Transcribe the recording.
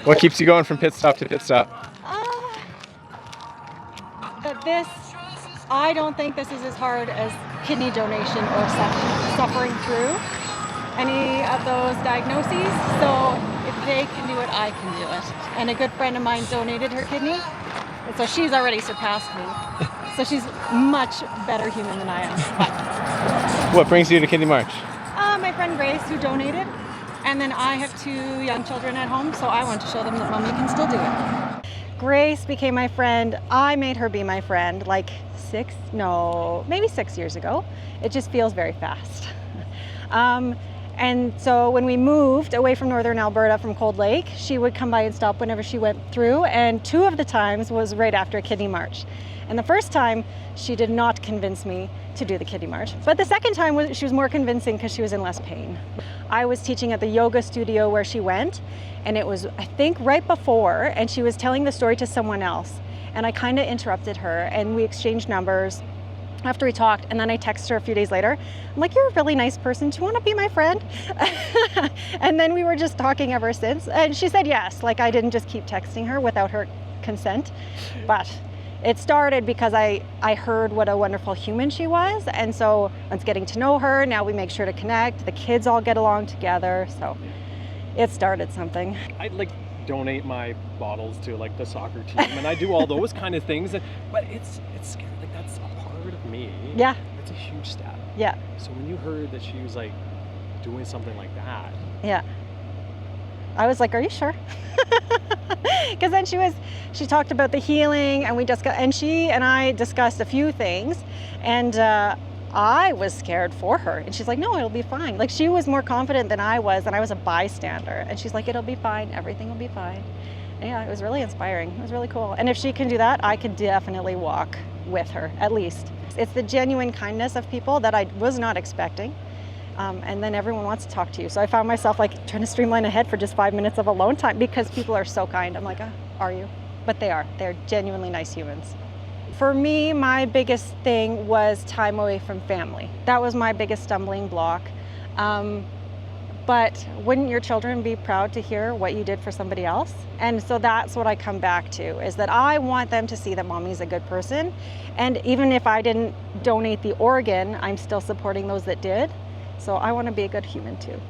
What keeps you going from pit stop to pit stop? I don't think this is as hard as kidney donation or suffering through any of those diagnoses. So if they can do it, I can do it. And a good friend of mine donated her kidney, and so she's already surpassed me. So she's much better human than I am. What brings you to Kidney March? My friend Grace, who donated. And then I have 2 young children at home, so I want to show them that mommy can still do it. Grace became my friend. I made her be my friend like maybe 6 years ago. It just feels very fast. And so when we moved away from northern Alberta from Cold Lake, she would come by and stop whenever she went through, and 2 of the times was right after a Kidney March. And the first time, she did not convince me to do the Kidney March. But the second time, she was more convincing because she was in less pain. I was teaching at the yoga studio where she went, and it was, I think, right before, and she was telling the story to someone else. And I kind of interrupted her, and we exchanged numbers after we talked, and then I texted her a few days later. I'm like, you're a really nice person. Do you want to be my friend? And then we were just talking ever since. And she said yes. Like, I didn't just keep texting her without her consent. But it started because I heard what a wonderful human she was. And so once getting to know her, now we make sure to connect. The kids all get along together. So it started something. I'd like donate my bottles to like the soccer team, and I do all those kind of things. But it's scary. Like, that's a part of me. Yeah. It's a huge step. Yeah. So when you heard that she was like doing something like that. Yeah. I was like, are you sure? Because then she talked about the healing, and she and I discussed a few things, and I was scared for her, and she's like, no, it'll be fine. Like, she was more confident than I was, and I was a bystander, and she's like, it'll be fine, everything will be fine. And yeah, it was really inspiring. It was really cool. And if she can do that, I could definitely walk with her, at least. It's the genuine kindness of people that I was not expecting. And then everyone wants to talk to you. So I found myself like trying to streamline ahead for just 5 minutes of alone time because people are so kind. I'm like, are you? But they are. They're genuinely nice humans. For me, my biggest thing was time away from family. That was my biggest stumbling block. But wouldn't your children be proud to hear what you did for somebody else? And so that's what I come back to, is that I want them to see that mommy's a good person. And even if I didn't donate the organ, I'm still supporting those that did. So I want to be a good human too.